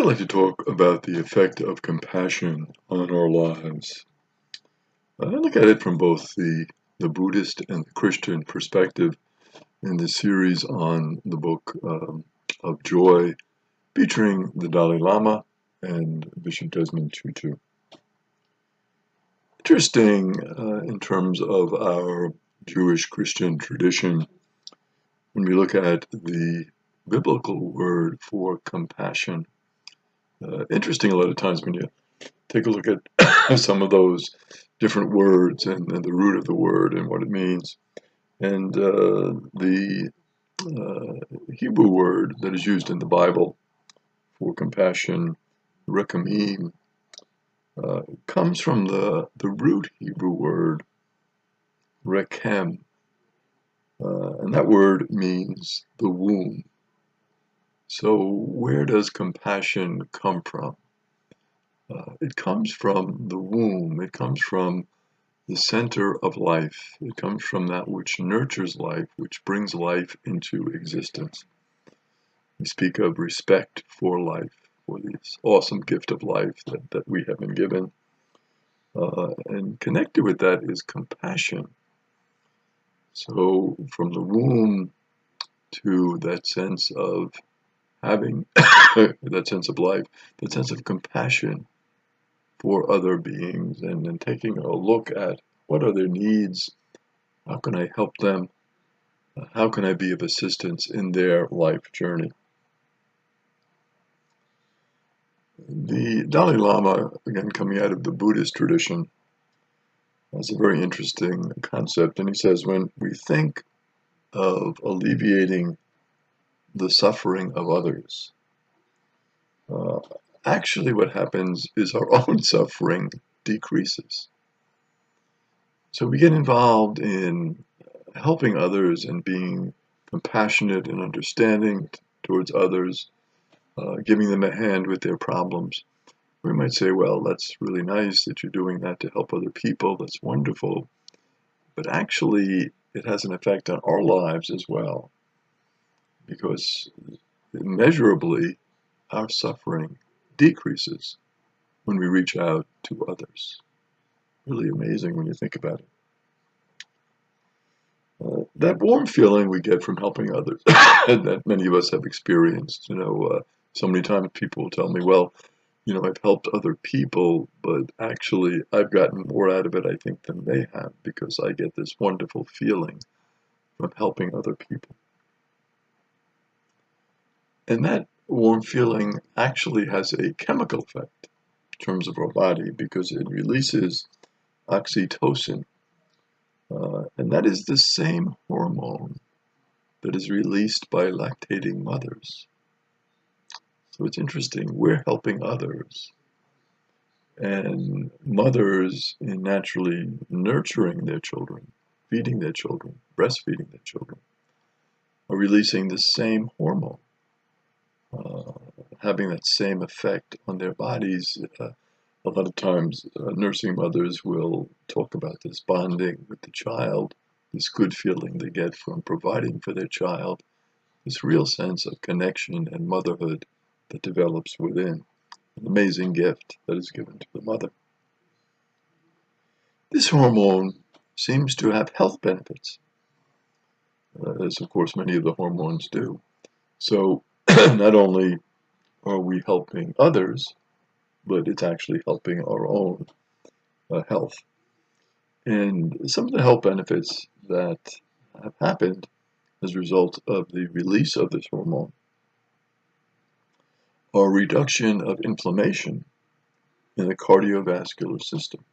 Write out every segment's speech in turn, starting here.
I'd like to talk about the effect of compassion on our lives. I look at it from both the Buddhist and the Christian perspective in the series on the book of Joy, featuring the Dalai Lama and Bishop Desmond Tutu. Interesting in terms of our Jewish Christian tradition, when we look at the biblical word for compassion. Interesting a lot of times when you take a look at some of those different words and the root of the word and what it means. And the Hebrew word that is used in the Bible for compassion, rekamim, comes from the root Hebrew word rekem. And that word means the womb. So where does compassion come from? It comes from the womb. It comes from the center of life. It comes from that which nurtures life, which brings life into existence. We speak of respect for life, for this awesome gift of life that we have been given. And connected with that is compassion. So from the womb to that sense of having that sense of life, that sense of compassion for other beings, and then taking a look at what are their needs, how can I help them, how can I be of assistance in their life journey. The Dalai Lama, again coming out of the Buddhist tradition, has a very interesting concept, and he says when we think of alleviating the suffering of others, actually what happens is our own suffering decreases. So we get involved in helping others and being compassionate and understanding towards others, giving them a hand with their problems. We might say, well, that's really nice that you're doing that to help other people. That's wonderful. But actually, it has an effect on our lives as well, because immeasurably our suffering decreases when we reach out to others. Really amazing when you think about it. That warm feeling we get from helping others that many of us have experienced. So many times people tell me, well, I've helped other people, but actually I've gotten more out of it, I think, than they have, because I get this wonderful feeling from helping other people. And that warm feeling actually has a chemical effect in terms of our body, because it releases oxytocin. And that is the same hormone that is released by lactating mothers. So it's interesting, we're helping others, and mothers in naturally nurturing their children, feeding their children, breastfeeding their children, are releasing the same hormone, having that same effect on their bodies. A lot of times, nursing mothers will talk about this bonding with the child, this good feeling they get from providing for their child, this real sense of connection and motherhood that develops within. An amazing gift that is given to the mother. This hormone seems to have health benefits, as of course many of the hormones do. So not only are we helping others, but it's actually helping our own health. And some of the health benefits that have happened as a result of the release of this hormone are reduction of inflammation in the cardiovascular system.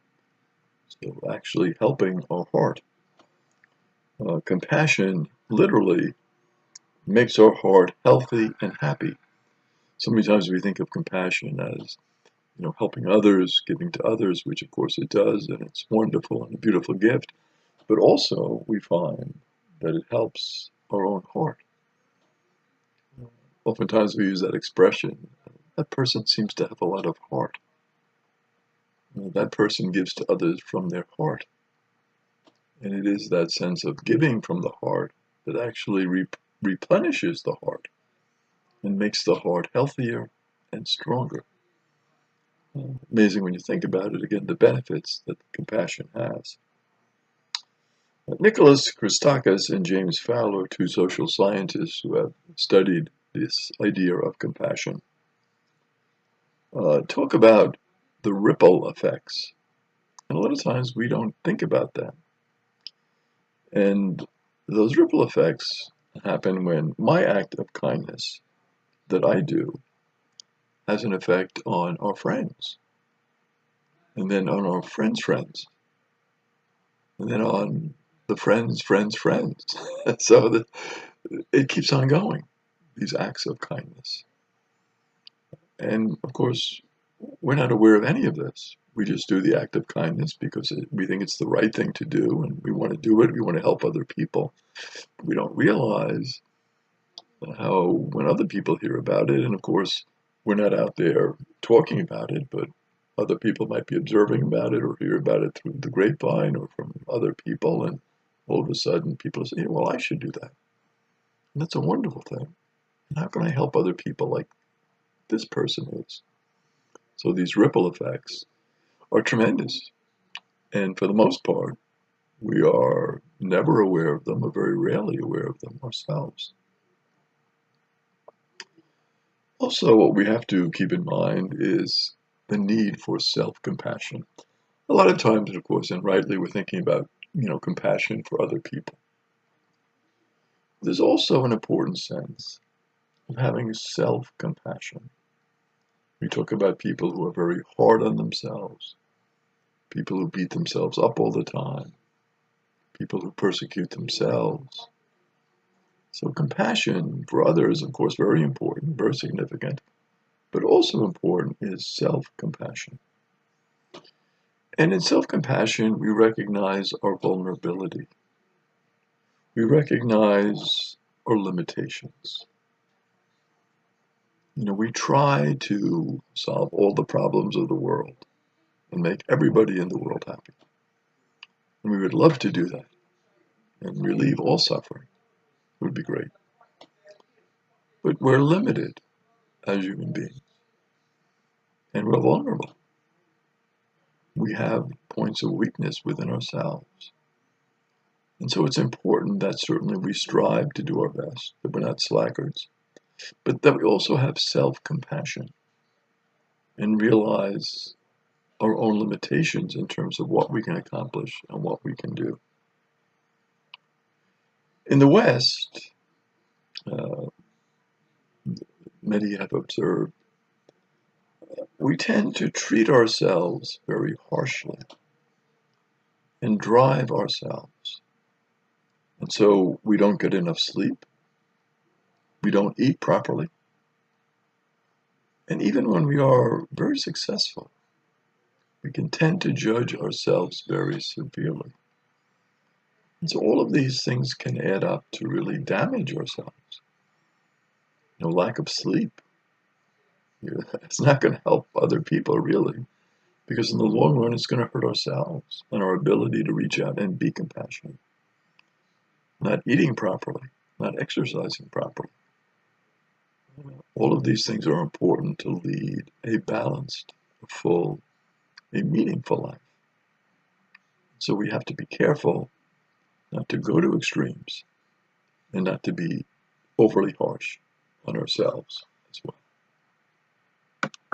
So actually helping our heart. Compassion literally makes our heart healthy and happy. So many times we think of compassion as helping others, giving to others, which of course it does, and it's wonderful and a beautiful gift. But also we find that it helps our own heart. Oftentimes we use that expression, that person seems to have a lot of heart. That person gives to others from their heart. And it is that sense of giving from the heart that actually replenishes the heart and makes the heart healthier and stronger. Amazing when you think about it, again, the benefits that compassion has. Nicholas Christakis and James Fowler, two social scientists who have studied this idea of compassion, talk about the ripple effects. And a lot of times we don't think about that. And those ripple effects happen when my act of kindness that I do has an effect on our friends, and then on our friends' friends, and then on the friends' friends' friends. So it keeps on going, these acts of kindness. And of course, we're not aware of any of this. We just do the act of kindness because we think it's the right thing to do, and we want to do it. We want to help other people. We don't realize how when other people hear about it, and of course, we're not out there talking about it, but other people might be observing about it or hear about it through the grapevine or from other people, and all of a sudden people say, well, I should do that. And that's a wonderful thing. And how can I help other people like this person is? So these ripple effects are tremendous. And for the most part, we are never aware of them or very rarely aware of them ourselves. Also, what we have to keep in mind is the need for self-compassion. A lot of times, of course, and rightly, we're thinking about, compassion for other people. There's also an important sense of having self-compassion. We talk about people who are very hard on themselves, people who beat themselves up all the time, people who persecute themselves. So compassion for others, of course, very important, very significant, but also important is self-compassion. And in self-compassion, we recognize our vulnerability. We recognize our limitations. We try to solve all the problems of the world and make everybody in the world happy. And we would love to do that and relieve all suffering. It would be great. But we're limited as human beings, and we're vulnerable. We have points of weakness within ourselves. And so it's important that certainly we strive to do our best, that we're not slackers, but that we also have self-compassion and realize our own limitations in terms of what we can accomplish and what we can do. In the West, uh, many have observed, we tend to treat ourselves very harshly and drive ourselves. And so we don't get enough sleep, we don't eat properly, and even when we are very successful, we can tend to judge ourselves very severely. And so all of these things can add up to really damage ourselves. Lack of sleep, it's not going to help other people really, because in the long run, it's going to hurt ourselves and our ability to reach out and be compassionate. Not eating properly, not exercising properly. All of these things are important to lead a balanced, a full, a meaningful life. So we have to be careful not to go to extremes and not to be overly harsh on ourselves.